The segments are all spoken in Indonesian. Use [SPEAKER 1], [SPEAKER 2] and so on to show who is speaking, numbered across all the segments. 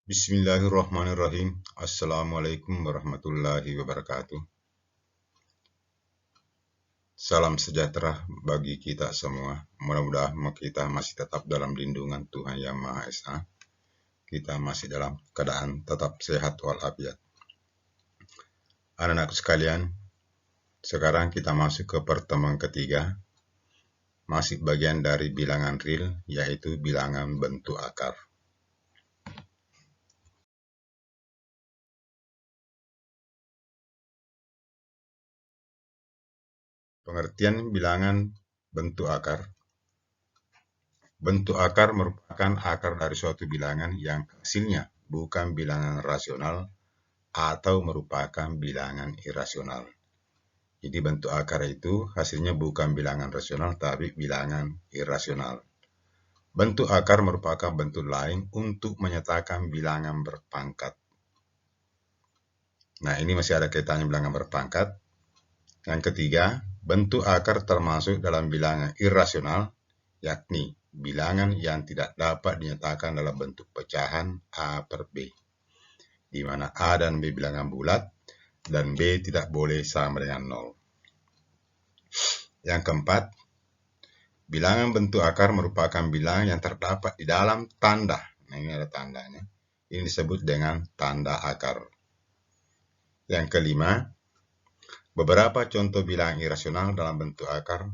[SPEAKER 1] Bismillahirrahmanirrahim. Assalamualaikum warahmatullahi wabarakatuh. Salam sejahtera bagi kita semua. Mudah-mudahan kita masih tetap dalam lindungan Tuhan Yang Maha Esa. Kita masih dalam keadaan tetap sehat walafiat. Anak-anak sekalian, sekarang kita masuk ke pertemuan ketiga. Masih bagian dari bilangan real, yaitu bilangan bentuk akar. Pengertian bilangan bentuk akar. Bentuk akar merupakan akar dari suatu bilangan yang hasilnya bukan bilangan rasional atau merupakan bilangan irasional. Jadi bentuk akar itu hasilnya bukan bilangan rasional tapi bilangan irasional. Bentuk akar merupakan bentuk lain untuk menyatakan bilangan berpangkat. Nah, ini masih ada kaitannya bilangan berpangkat. Yang ketiga, bentuk akar termasuk dalam bilangan irasional, yakni bilangan yang tidak dapat dinyatakan dalam bentuk pecahan A per B, di mana A dan B bilangan bulat, dan B tidak boleh sama dengan 0. Yang keempat, bilangan bentuk akar merupakan bilangan yang terdapat di dalam tanda. Nah, ini ada tandanya. Ini disebut dengan tanda akar. Yang kelima, beberapa contoh bilangan irasional dalam bentuk akar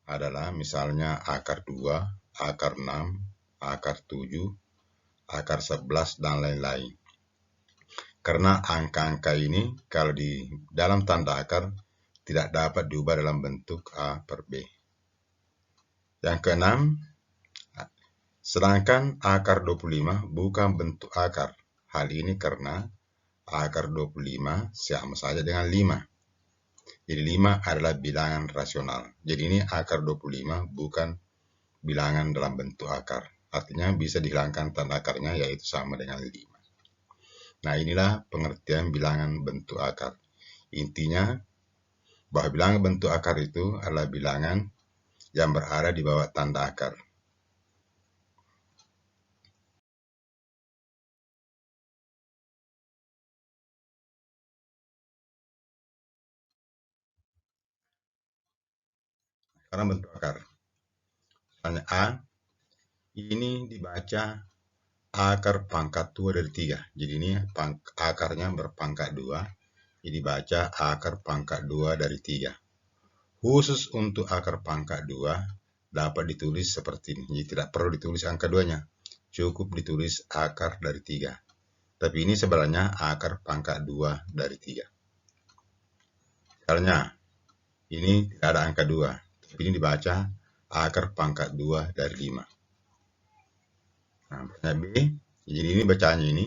[SPEAKER 1] adalah misalnya akar 2, akar 6, akar 7, akar 11, dan lain-lain. Karena angka-angka ini kalau di dalam tanda akar tidak dapat diubah dalam bentuk A per B. Yang keenam, sedangkan akar 25 bukan bentuk akar. Hal ini karena akar 25 sama saja dengan 5. Jadi 5 adalah bilangan rasional. Jadi ini akar 25 bukan bilangan dalam bentuk akar. Artinya bisa dihilangkan tanda akarnya yaitu sama dengan 5. Nah, inilah pengertian bilangan bentuk akar. Intinya bahwa bilangan bentuk akar itu adalah bilangan yang berada di bawah tanda akar. Sekarang bentuk akar. Misalnya A, ini dibaca akar pangkat 2 dari 3. Jadi ini akarnya berpangkat 2. Jadi baca akar pangkat 2 dari 3. Khusus untuk akar pangkat 2 dapat ditulis seperti ini. Jadi tidak perlu ditulis angka 2-nya. Cukup ditulis akar dari 3. Tapi ini sebenarnya akar pangkat 2 dari 3. Misalnya, ini tidak ada angka 2. Tapi ini dibaca akar pangkat 2 dari 5. Nah, pertanyaan B, jadi ini bacanya ini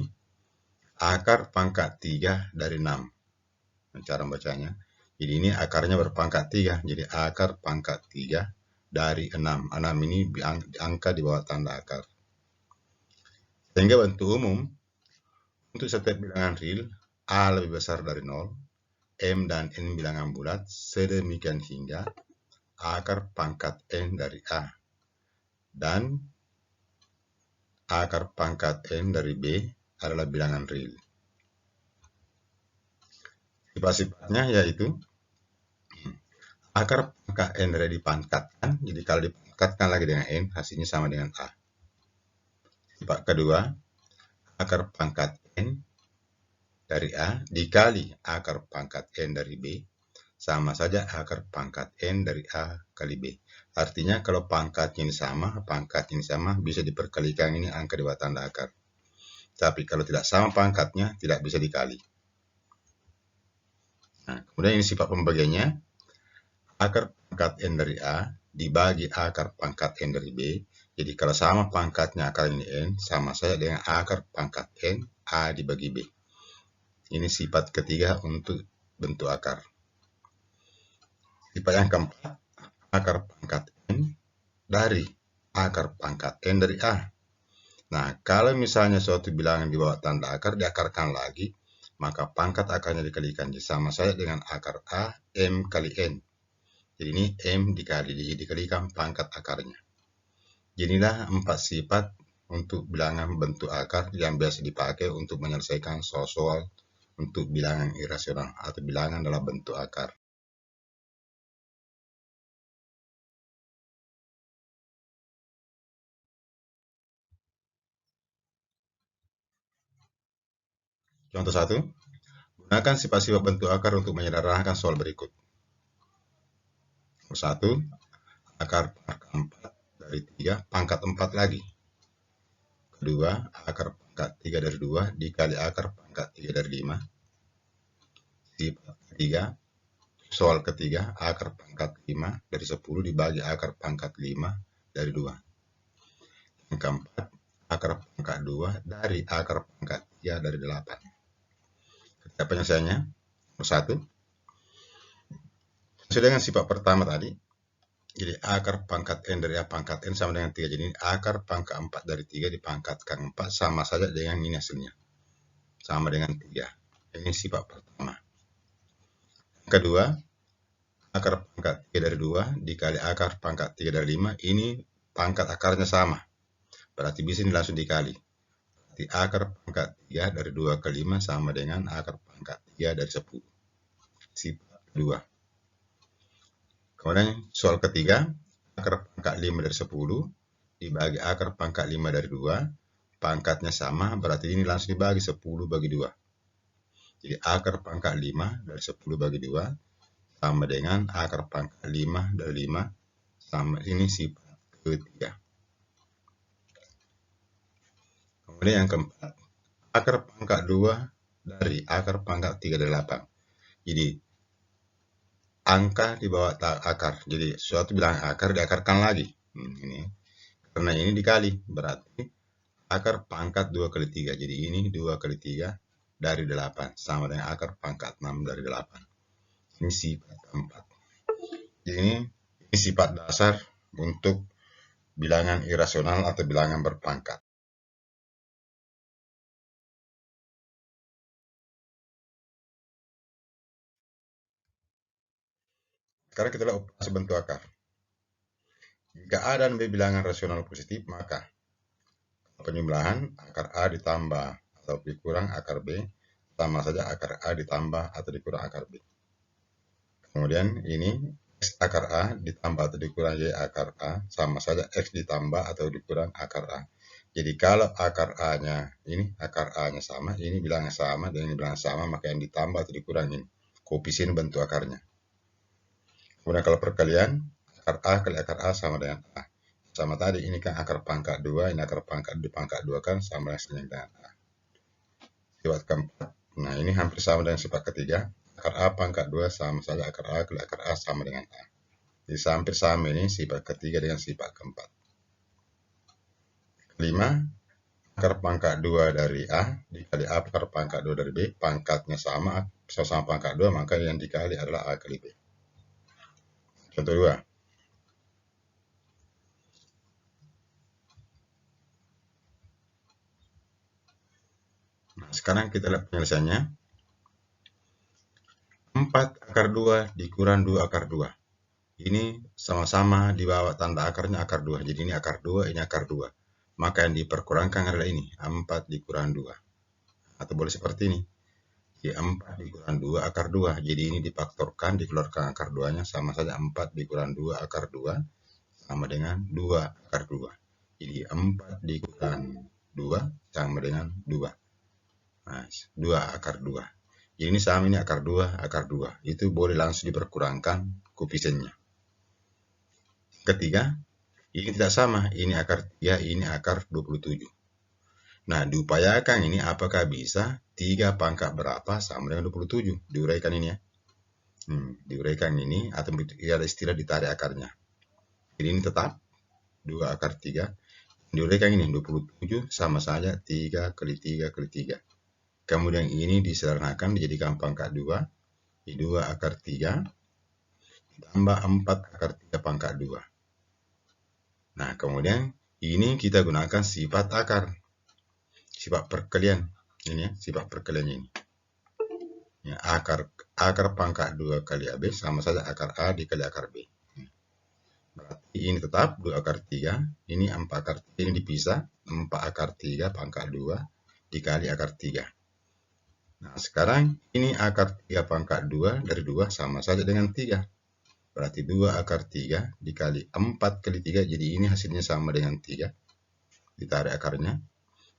[SPEAKER 1] akar pangkat 3 dari 6. Cara membacanya, jadi ini akarnya berpangkat 3. Jadi akar pangkat 3 dari 6. 6 ini angka di bawah tanda akar. Sehingga bentuk umum, untuk setiap bilangan real, A lebih besar dari 0, M dan N bilangan bulat, sedemikian hingga akar pangkat N dari A. Dan akar pangkat N dari B adalah bilangan real. Sifat-sifatnya yaitu akar pangkat N dari dipangkatkan, jadi kalau dipangkatkan lagi dengan N, hasilnya sama dengan A. Sifat kedua, akar pangkat N dari A dikali akar pangkat N dari B, sama saja akar pangkat N dari A kali B. Artinya kalau pangkatnya ini sama, bisa diperkalikan ini angka di bawah tanda akar. Tapi kalau tidak sama pangkatnya, tidak bisa dikali. Nah, kemudian ini sifat pembagiannya, akar pangkat N dari A dibagi akar pangkat N dari B. Jadi kalau sama pangkatnya akar ini N, sama saja dengan akar pangkat N, A dibagi B. Ini sifat ketiga untuk bentuk akar. Sifat yang keempat, akar pangkat N dari akar pangkat N dari A. Nah, kalau misalnya suatu bilangan di bawah tanda akar diakarkan lagi, maka pangkat akarnya dikalikan sama saja dengan akar A, M kali N. Jadi ini M dikalikan pangkat akarnya. Jadilah 4 sifat untuk bilangan bentuk akar yang biasa dipakai untuk menyelesaikan soal-soal untuk bilangan irasional atau bilangan dalam bentuk akar. Contoh 1, gunakan sifat-sifat bentuk akar untuk menyederhanakan soal berikut. Nomor 1, akar pangkat 4 dari 3 pangkat 4 lagi. Kedua, akar pangkat 3 dari 2 dikali akar pangkat 3 dari 5. Sifat ketiga, soal ketiga, akar pangkat 5 dari 10 dibagi akar pangkat 5 dari 2. Yang keempat, akar pangkat 2 dari akar pangkat 3 dari 8. Ketika penyelesaiannya, nomor 1, sesuai dengan sifat pertama tadi, jadi akar pangkat N dari A pangkat N sama dengan 3. Jadi akar pangkat 4 dari 3 dipangkatkan 4 sama saja dengan ini hasilnya. Sama dengan 3. Ini sifat pertama. Kedua, akar pangkat 3 dari 2 dikali akar pangkat 3 dari 5. Ini pangkat akarnya sama. Berarti bisa ini langsung dikali. Berarti akar pangkat 3 dari 2 ke 5 sama dengan akar pangkat 3 dari 10. Sifat kedua. Kemudian soal ketiga, akar pangkat 5 dari 10 dibagi akar pangkat 5 dari 2, pangkatnya sama, berarti ini langsung dibagi 10 bagi 2. Jadi akar pangkat 5 dari 10 bagi 2 sama dengan akar pangkat 5 dari 5 sama ini sifat ketiga. Kemudian yang keempat, akar pangkat 2 dari akar pangkat 3 dari 8. Jadi angka di bawah akar. Jadi suatu bilangan akar diakarkan lagi. Ini karena ini dikali, berarti akar pangkat 2 kali 3. Jadi ini 2 kali 3 dari 8 sama dengan akar pangkat 6 dari 8. Ini sifat keempat. Jadi ini sifat dasar untuk bilangan irasional atau bilangan berpangkat. Sekarang kita lihat operasi bentuk akar. Jika A dan B bilangan rasional positif, maka penjumlahan akar A ditambah atau dikurang akar B sama saja akar A ditambah atau dikurang akar B. Kemudian ini X akar A ditambah atau dikurang Y akar A sama saja X ditambah atau dikurang akar A. Jadi kalau akar A-nya ini akar A-nya sama, ini bilangan sama dan ini bilangan sama, maka yang ditambah atau dikurang ini koefisien bentuk akarnya. Kemudian kalau perkalian, akar A kali akar A sama dengan A. Sama tadi, ini kan akar pangkat 2, ini akar pangkat di pangkat 2 kan sama dengan A. Sifat keempat, nah ini hampir sama dengan sifat ketiga. Akar A pangkat 2 sama saja akar A kali akar A sama dengan A. Jadi hampir sama ini sifat ketiga dengan sifat keempat. Kelima, akar pangkat 2 dari A dikali akar pangkat 2 dari B, pangkatnya sama, sama pangkat 2, maka yang dikali adalah A kali B. Contoh 2. Nah, sekarang kita lihat penyelesaiannya. 4 akar 2 dikurang 2 akar 2. Ini sama-sama di bawah tanda akarnya akar 2. Jadi ini akar 2, ini akar 2. Maka yang diperkurangkan adalah ini, 4 dikurang 2. Atau boleh seperti ini. Jadi 4 dikurang 2 akar 2. Jadi ini difaktorkan, dikeluarkan akar 2-nya sama saja 4 dikurang 2 akar 2 sama dengan 2 akar 2. Jadi 4 dikurang 2 sama dengan 2. Nah, 2 akar 2. Jadi ini sama, ini akar 2, akar 2. Itu boleh langsung diperkurangkan koefisiennya. Ketiga, ini tidak sama. Ini akar 3, ini akar 27. Nah, diupayakan ini apakah bisa 3 pangkat berapa sama dengan 27. Diuraikan ini ya. Diuraikan ini atau ada istilah ditarik akarnya. Jadi ini tetap 2 akar 3. Diuraikan ini 27 sama saja 3 kali 3 kali 3. Kemudian ini disederhanakan dijadikan pangkat 2. Di 2 akar 3 ditambah 4 akar 3 pangkat 2. Nah, kemudian ini kita gunakan sifat akar. Sifat perkalian. Ini ya, sifat perkalian ini. Ya, akar pangkat 2 kali AB sama saja akar A dikali akar B. Berarti ini tetap 2 akar 3, ini 4 akar 3, ini dipisah. 4 akar 3 pangkat 2 dikali akar 3. Nah, sekarang ini akar 3 pangkat 2 dari 2 sama saja dengan 3. Berarti 2 akar 3 dikali 4 kali 3, jadi ini hasilnya sama dengan 3. Ditarik akarnya,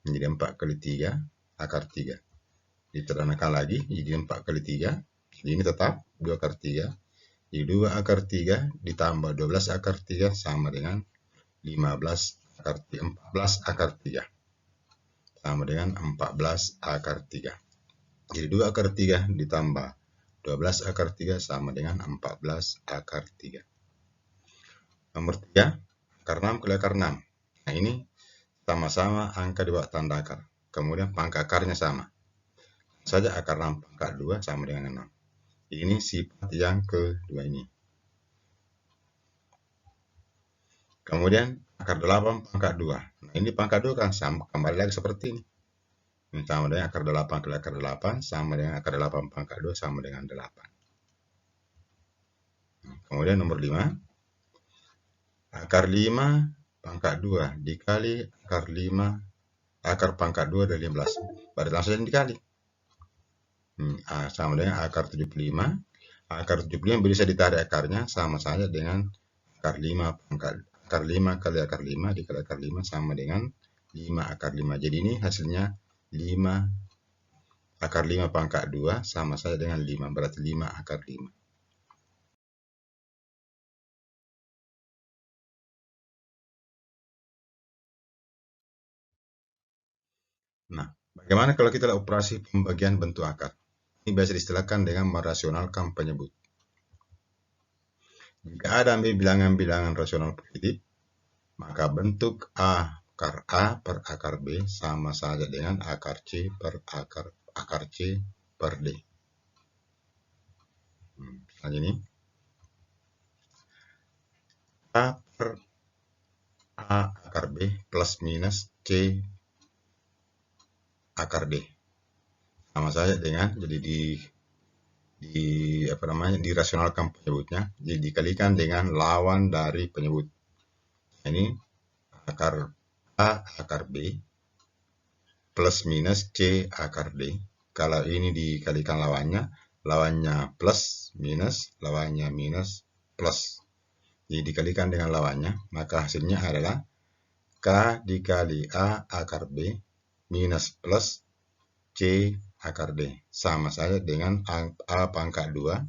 [SPEAKER 1] menjadi 4 kali 3 akar 3. Diteranakan lagi, jadi 4 kali 3. Jadi ini tetap 2 akar 3. Jadi 2 akar 3 ditambah 12 akar 3 sama dengan 14 akar 3. Sama dengan 14 akar 3. Jadi 2 akar 3 ditambah 12 akar 3 sama dengan 14 akar 3. Nomor 3, akar 6 kali akar 6. Nah, ini sama-sama angka di bawah tanda akar. Kemudian pangkat akarnya sama. Saja akar 6 pangkat 2 sama dengan 6. Ini sifat yang kedua ini. Kemudian akar 8 pangkat 2. Nah, ini pangkat 2 kan sama, kembali lagi seperti ini. Ini sama dengan akar 8 kali akar 8 sama dengan akar 8 pangkat 2 sama dengan 8. Nah, kemudian nomor 5. Akar 5 pangkat 2 dikali akar 5 akar pangkat 2 dari 15. Berarti langsung dikali. Sama dengan akar 75. Akar 75 bisa ditarik akarnya, sama saja dengan akar 5 pangkat akar 5 kali akar 5 dikali akar 5 sama dengan 5 akar 5. Jadi ini hasilnya 5 akar 5 pangkat 2 sama saja dengan 5, berarti 5 akar 5. Nah, bagaimana kalau kita lakukan operasi pembagian bentuk akar? Ini biasa diistilahkan dengan merasionalkan penyebut. Jika ada bilangan-bilangan rasional positif, maka bentuk akar A per akar B sama saja dengan akar C per akar C per D. Misalnya ini, A per A akar B plus minus C akar D. Sama saja dengan, jadi dirasionalkan penyebutnya, jadi dikalikan dengan lawan dari penyebut. Ini akar A akar B plus minus C akar D. Kalau ini dikalikan lawannya plus minus, lawannya minus plus. Jadi dikalikan dengan lawannya, maka hasilnya adalah K dikali A akar B minus plus C akar D. Sama saja dengan A pangkat 2.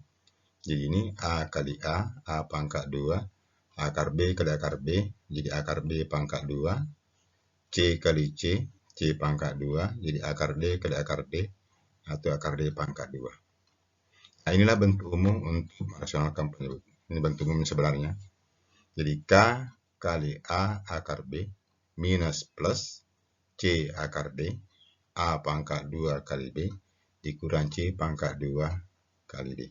[SPEAKER 1] Jadi ini A kali A pangkat 2, akar B kali akar B, jadi akar B pangkat 2, C kali C pangkat 2, jadi akar D kali akar D, atau akar D pangkat 2. Nah, inilah bentuk umum untuk merasionalkan penyebut. Ini bentuk umum sebenarnya. Jadi K kali A akar B minus plus C akar D, A pangkat 2 kali B, dikurang C pangkat 2 kali D.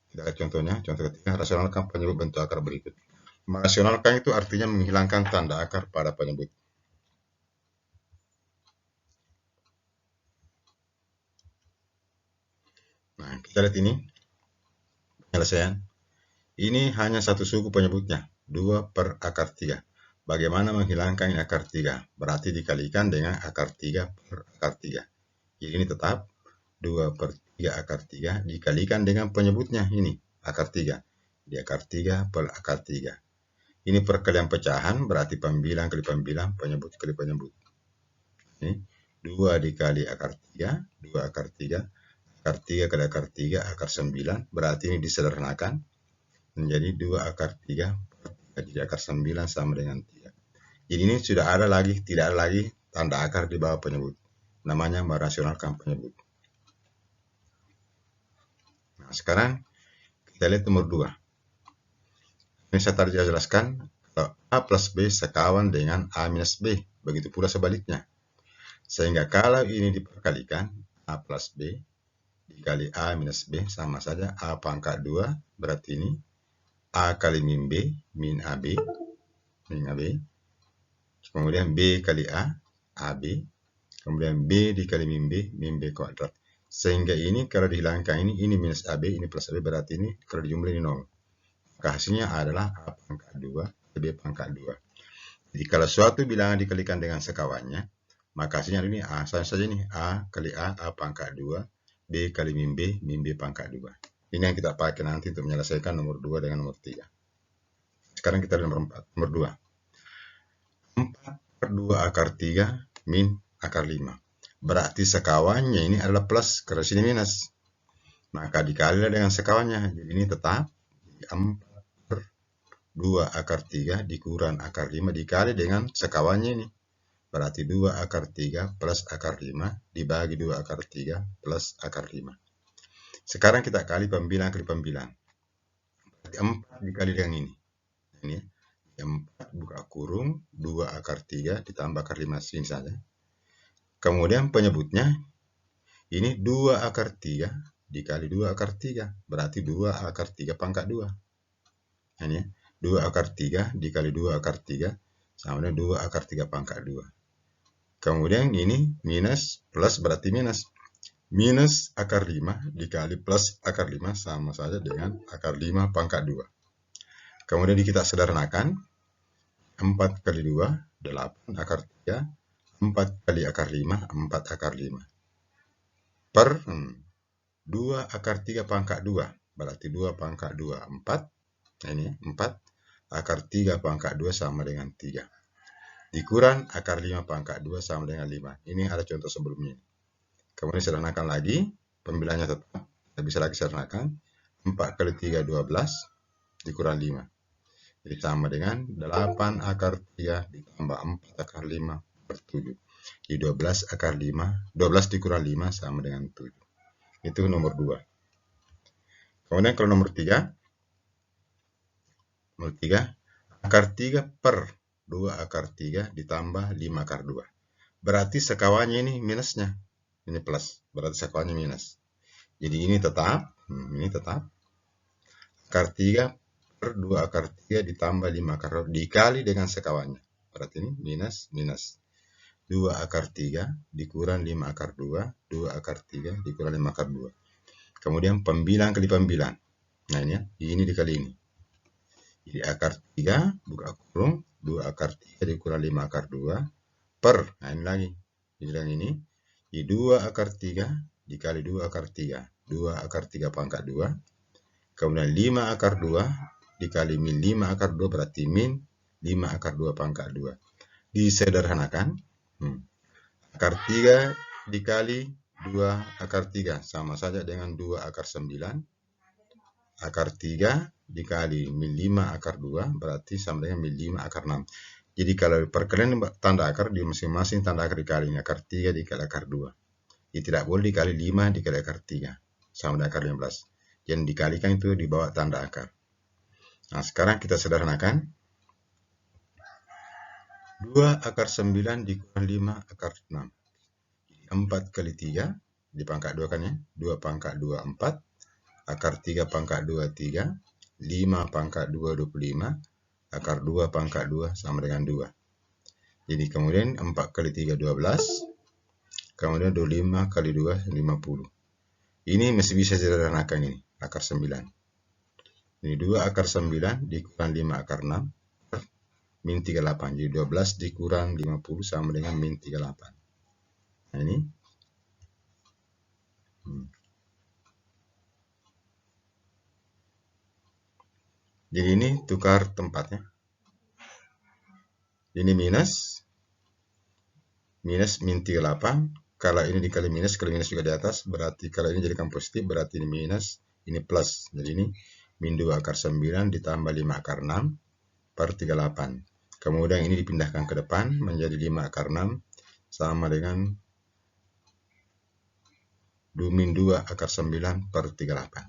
[SPEAKER 1] Kita lihat contohnya. Contoh ketiga, rasionalkan penyebut bentuk akar berikut. Merasionalkan itu artinya menghilangkan tanda akar pada penyebut. Nah, kita lihat ini penyelesaian. Ini hanya satu suku penyebutnya, 2 per akar 3. Bagaimana menghilangkan akar 3? Berarti dikalikan dengan akar 3 per akar 3. Jadi ini tetap 2 per 3 akar 3 dikalikan dengan penyebutnya ini, akar 3. Di akar 3 per akar 3. Ini perkalian pecahan, berarti pembilang kali pembilang, penyebut kali penyebut. Ini 2 dikali akar 3, 2 akar 3, akar 3 kali akar 3, akar 9, berarti ini disederhanakan menjadi 2 akar 3 per 3, jadi akar 9 sama dengan 3. Jadi ini tidak ada lagi tanda akar di bawah penyebut. Namanya merasionalkan penyebut. Nah, sekarang kita lihat nomor 2. Ini saya tadi jelaskan, kalau A plus B sekawan dengan A minus B. Begitu pula sebaliknya. Sehingga kalau ini diperkalikan, A plus B dikali A minus B sama saja A pangkat 2. Berarti ini A kali min B, min AB. Kemudian B kali A, AB. Kemudian B dikali min B kuadrat. Sehingga ini kalau dihilangkan ini minus AB, ini plus AB, berarti ini kalau dijumlah ini 0. Maka hasilnya adalah A pangkat 2, B pangkat 2. Jadi kalau suatu bilangan dikalikan dengan sekawannya, maka hasilnya ini A. Sama saja ini A kali A pangkat 2, B kali min B pangkat 2. Ini yang kita pakai nanti untuk menyelesaikan nomor 2 dengan nomor 3. Sekarang kita nomor 4. Nomor 2. 4 per 2 akar 3 min akar 5. Berarti sekawannya ini adalah plus, karena sini minus. Maka dikali dengan sekawannya. Jadi ini tetap 4 per 2 akar 3 dikurang akar 5 dikali dengan sekawannya ini. Berarti 2 akar 3 plus akar 5 dibagi 2 akar 3 plus akar 5. Sekarang kita kali pembilang kali pembilang. Berarti 4 dikali dengan ini. Ini 4 buka kurung 2 akar 3 ditambah akar 5 sini saja. Kemudian penyebutnya ini 2 akar 3 dikali 2 akar 3. Berarti 2 akar 3 pangkat 2. Ini 2 akar 3 dikali 2 akar 3 sama dengan 2 akar 3 pangkat 2. Kemudian ini minus plus berarti minus. Minus akar 5 dikali plus akar 5 sama saja dengan akar 5 pangkat 2. Kemudian kita sederhanakan. 4 kali 2, 8 akar 3. 4 kali akar 5, 4 akar 5. Per 2 akar 3 pangkat 2. Berarti 2 pangkat 2, 4. Ini 4. Akar 3 pangkat 2 sama dengan 3. Dikurang akar 5 pangkat 2 sama dengan 5. Ini ada contoh sebelumnya. Kemudian sederhanakan lagi. Pembilangnya tetap. Kita bisa lagi sederhanakan. 4 kali 3, 12. Dikurang 5. Jadi sama dengan 8 akar 3 ditambah 4 akar 5 per 7. Jadi 12 akar 5. 12 dikurang 5 sama dengan 7. Itu nomor 2. Kemudian kalau nomor 3. Nomor 3. Akar 3 per 2 akar 3 ditambah 5 akar 2. Berarti sekawannya ini minusnya. Ini plus. Berarti sekawannya minus. Jadi ini tetap. Ini tetap. Akar 3 per 2 akar 3 ditambah 5 akar 2 dikali dengan sekawannya. Berarti ini minus, minus. 2 akar 3 dikurang 5 akar 2. 2 akar 3 dikurang 5 akar 2. Kemudian pembilang kali pembilang. Nah ini dikali ini. Jadi akar 3 buka kurung. 2 akar 3 dikurang 5 akar 2. Per, nah ini lagi. Bilang ini. Jadi 2 akar 3 dikali 2 akar 3. 2 akar 3 pangkat 2. Kemudian 5 akar 2 dikali min 5 akar 2 berarti min 5 akar 2 pangkat 2. Disederhanakan. Akar 3 dikali 2 akar 3 sama saja dengan 2 akar 9. Akar 3 dikali min 5 akar 2 berarti sama dengan min 5 akar 6. Jadi kalau perkalian tanda akar di masing-masing tanda akar dikali. Akar 3 dikali akar 2. Jadi tidak boleh dikali 5 dikali akar 3 sama dengan akar 15. Yang dikalikan itu di bawah tanda akar. Nah, sekarang kita sederhanakan. 2 akar 9 dikurang 5 akar 6. 4 kali 3 dipangkat 2 kan ya. 2 pangkat 2, 4. Akar 3 pangkat 2, 3. 5 pangkat 2, 25. Akar 2 pangkat 2 sama dengan 2. Jadi kemudian 4 kali 3, 12. Kemudian 25 kali 2, 50. Ini masih bisa sederhanakan ini. Akar 9. Ini 2 akar 9 dikurang 5 akar 6 per min 38. Jadi 12 dikurang 50 sama dengan min 38. Nah ini. Jadi ini tukar tempatnya. Ini minus. Minus min 38. Kalau ini dikali minus, kalau minus juga di atas. Berarti kalau ini jadikan positif, berarti ini minus. Ini plus. Jadi ini min 2 akar 9 ditambah 5 akar 6 per 38. Kemudian ini dipindahkan ke depan menjadi 5 akar 6 sama dengan min 2 akar 9 per 38.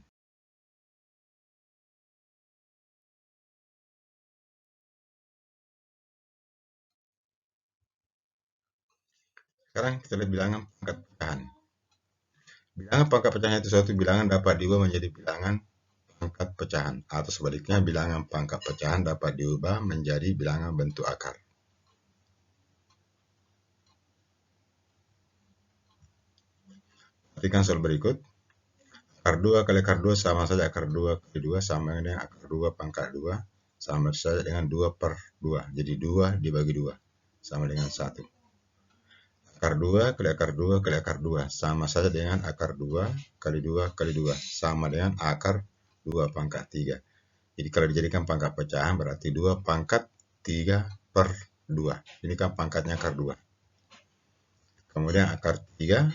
[SPEAKER 1] Sekarang kita lihat bilangan pangkat pecahan. Bilangan pangkat pecahan itu suatu bilangan dapat diubah menjadi bilangan pangkat pecahan. Atau sebaliknya bilangan pangkat pecahan dapat diubah menjadi bilangan bentuk akar. Perhatikan soal berikut. Akar 2 kali akar 2 sama saja akar 2 kali 2 sama dengan akar 2 pangkat 2 sama saja dengan 2/2. Jadi 2 dibagi 2 sama dengan 1. Akar 2 kali akar 2 kali akar 2 sama saja dengan akar 2 kali 2 kali 2 sama dengan akar 2 pangkat 3. Jadi kalau dijadikan pangkat pecahan berarti 2 pangkat 3/2. Ini kan pangkatnya akar 2. Kemudian akar 3,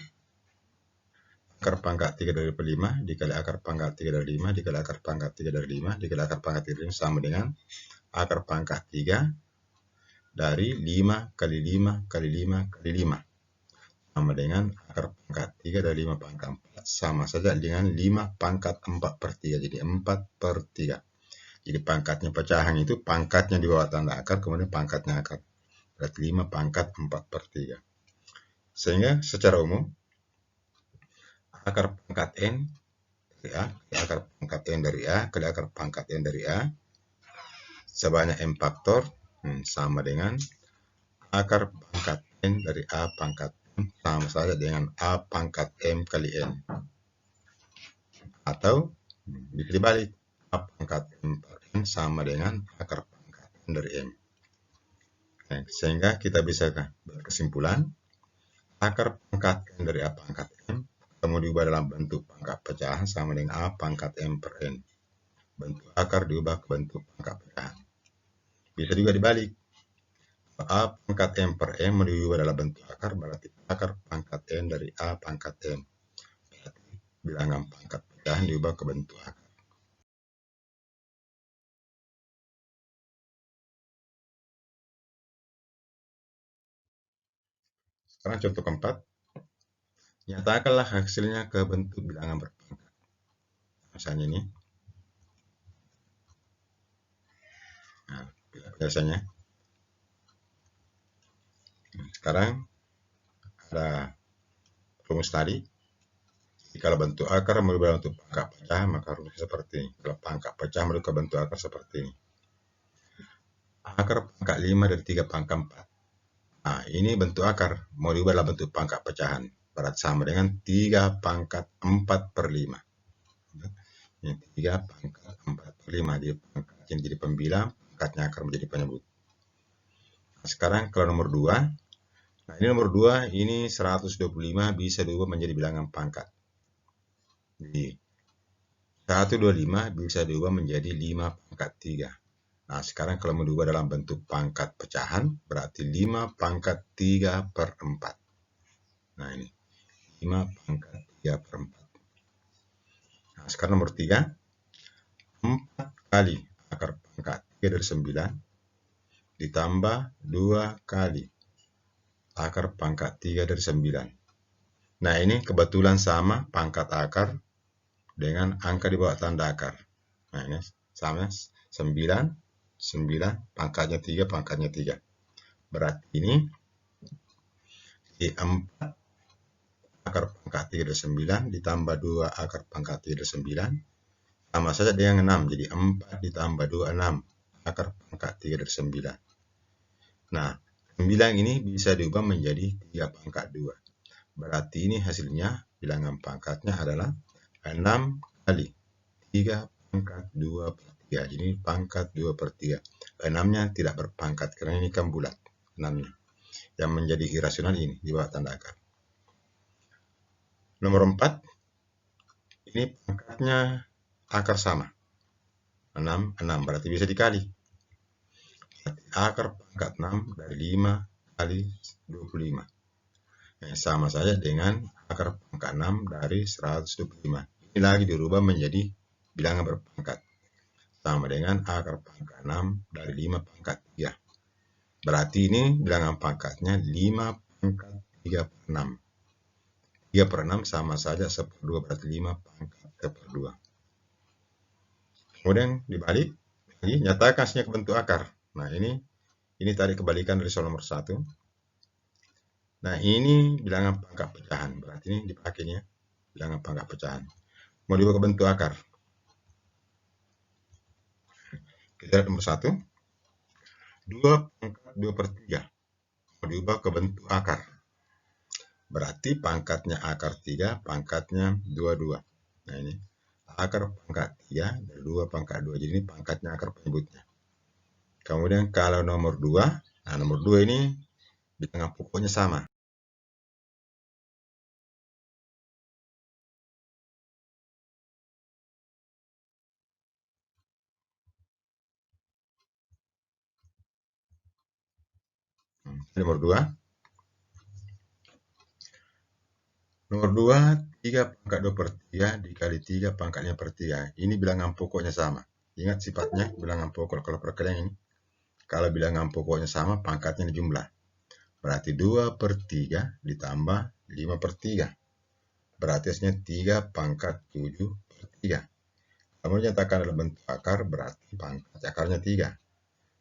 [SPEAKER 1] akar pangkat 3 dari 5 dikali akar pangkat 3 dari 5 dikali akar pangkat 3 dari 5 dikali akar pangkat 3 dari 5 sama dengan akar pangkat 3 dari 5 kali 5 kali 5 kali 5 sama dengan akar pangkat 3 dari 5 pangkat 4 sama saja dengan 5 pangkat 4/3. Jadi 4/3. Jadi pangkatnya pecahan itu pangkatnya di bawah tanda akar, kemudian pangkatnya akar. Berarti 5 pangkat 4/3. Sehingga secara umum akar pangkat N dari A kali akar pangkat N dari A kali akar pangkat N dari A sebanyak M faktor sama dengan akar pangkat N dari A pangkat M sama saja dengan A pangkat M kali N. Atau bisa dibalik, A pangkat M per N sama dengan akar pangkat N dari M. Nah, sehingga kita bisa berkesimpulan akar pangkat N dari A pangkat M ketemu diubah dalam bentuk pangkat pecahan sama dengan A pangkat M per N. Bentuk akar diubah ke bentuk pangkat pecahan. Bisa juga dibalik. A pangkat M per M diubah dalam bentuk akar, berarti akar pangkat N dari A pangkat M. Berarti bilangan pangkat pecahan diubah ke bentuk akar. Sekarang contoh keempat. Nyatakanlah hasilnya ke bentuk bilangan berpangkat. Misalnya ini. Nah, biasanya. Sekarang ada rumus tadi. Kalau bentuk akar merubah bentuk pangkat pecah, maka rumusnya seperti ini. Kalau pangkat pecah merubah bentuk akar seperti ini. Akar pangkat 5 dari 3 pangkat 4. Nah, ini bentuk akar. Mau diubah dalam bentuk pangkat pecahan. Berarti sama dengan 3 pangkat 4/5. Ini 3 pangkat 4/5. Jadi pangkatnya jadi pembilang, pangkatnya akar menjadi penyebut. Nah, sekarang kalau nomor 2. Nah, ini nomor 2, ini 125 bisa diubah menjadi bilangan pangkat. Jadi 125 bisa diubah menjadi 5 pangkat 3. Nah, sekarang kalau mau diubah dalam bentuk pangkat pecahan, berarti 5 pangkat 3/4. Nah, ini 5 pangkat 3/4. Nah, sekarang nomor 3. 4 kali akar pangkat 3 dari 9 ditambah 2 kali akar pangkat 3 dari 9. Nah, ini kebetulan sama pangkat akar dengan angka di bawah tanda akar. Nah, ini sama 9, pangkatnya 3, pangkatnya 3. Berarti ini di 4 akar pangkat 3 dari 9 ditambah 2 akar pangkat 3 dari 9 sama saja dengan 6. Jadi 4 ditambah 2, 6 akar pangkat 3 dari 9. Nah, 9 ini bisa diubah menjadi 3 pangkat 2. Berarti ini hasilnya bilangan pangkatnya adalah 6 kali 3 pangkat 2/3. Jadi pangkat 2/3. 6-nya tidak berpangkat karena ini kan bulat 6-nya. Yang menjadi irasional ini di bawah tanda akar. Nomor 4. Ini pangkatnya akar sama. 6 berarti bisa dikali. Berarti akar pangkat 6 dari 5 kali 25. Sama saja dengan akar pangkat 6 dari 125. Ini lagi dirubah menjadi bilangan berpangkat. Sama dengan akar pangkat 6 dari 5 pangkat 3. Berarti ini bilangan pangkatnya 5 pangkat 3/6. 3/6 sama saja 1/2, berarti 5 pangkat 3/2. Kemudian dibalik, lagi nyatakan hasilnya ke bentuk akar. Nah, ini tadi kebalikan dari soal nomor 1. Nah, ini bilangan pangkat pecahan. Berarti ini dipakainya bilangan pangkat pecahan. Mau diubah ke bentuk akar. Kita lihat nomor 1. 2 pangkat 2/3. Mau diubah ke bentuk akar. Berarti pangkatnya akar 3, pangkatnya 22. Nah, ini akar pangkat 3 dari 2 pangkat 2. Jadi ini pangkatnya akar penyebutnya. Kemudian kalau nomor 2, nah nomor 2 ini bilangan pokoknya sama. Nomor 2. Nomor 2, 3 pangkat 2 per 3 dikali 3 pangkat 5 per 3. Ini bilangan pokoknya sama. Ingat sifatnya bilangan pokok kalau perkalian ini. Kalau bilangan pokoknya sama, pangkatnya dijumlah. Berarti 2 per 3 ditambah 5 per 3. Berarti hasilnya 3 pangkat 7 per 3. Kalau dinyatakan dalam bentuk akar, berarti pangkat akarnya 3.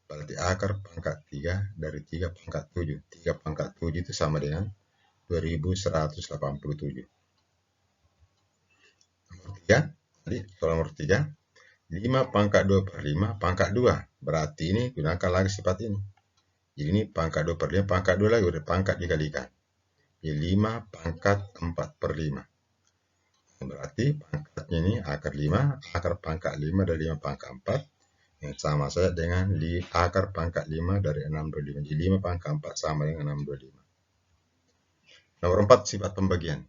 [SPEAKER 1] Berarti akar pangkat 3 dari 3 pangkat 7. 3 pangkat 7 itu sama dengan 2187. Nomor 3, tadi soal nomor 3. 5 pangkat 2 per 5 pangkat 2. Berarti ini gunakan lagi sifat ini. Jadi ini pangkat 2 per 5, pangkat 2 lagi, udah pangkat dikalikan. Jadi 5 pangkat 4 per 5. Berarti pangkatnya ini akar 5, akar pangkat 5 dari 5 pangkat 4. Yang sama saja dengan akar pangkat 5 dari 625. Jadi 5 pangkat 4 sama dengan 625. Nomor 4, sifat pembagian.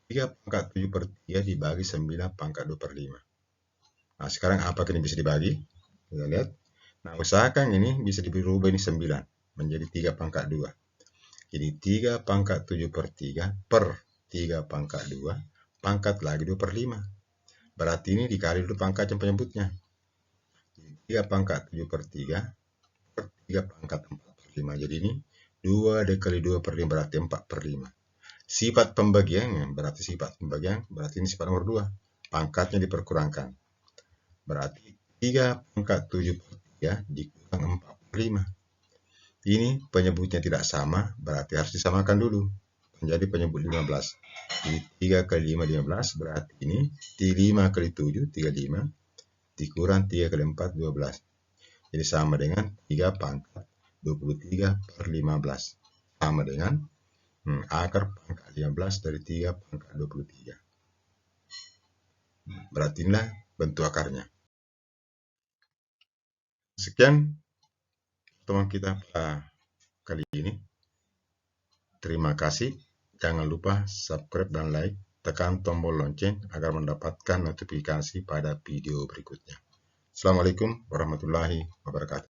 [SPEAKER 1] 3 pangkat 7 per 3 dibagi 9 pangkat 2 per 5. Nah, sekarang apakah ini bisa dibagi? Kita lihat. Nah, usahakan ini bisa dirubah ini 9 menjadi 3 pangkat 2. Jadi 3 pangkat 7 per 3 per 3 pangkat 2 pangkat lagi 2 per 5. Berarti ini dikali dulu pangkat yang penyebutnya. Jadi 3 pangkat 7 per 3 per 3 pangkat 4 per 5. Jadi ini 2 dikali 2 per 5 berarti 4 per 5. Sifat pembagiannya berarti ini sifat nomor 2. Pangkatnya diperkurangkan. Berarti 3 pangkat 7 per 3 dikurang 4 per 5. Ini penyebutnya tidak sama, berarti harus disamakan dulu. Menjadi penyebut 15. Jadi 3 kali 5, 15. Berarti ini 5 kali 7, 35. Dikurang 3 kali 4, 12. Jadi sama dengan 3 pangkat 23 per 15. Sama dengan akar pangkat 15 dari 3 pangkat 23. Berarti inilah bentuk akarnya. Sekian teman kita pada kali ini. Terima kasih. Jangan lupa subscribe dan like. Tekan tombol lonceng agar mendapatkan notifikasi pada video berikutnya. Assalamualaikum warahmatullahi wabarakatuh.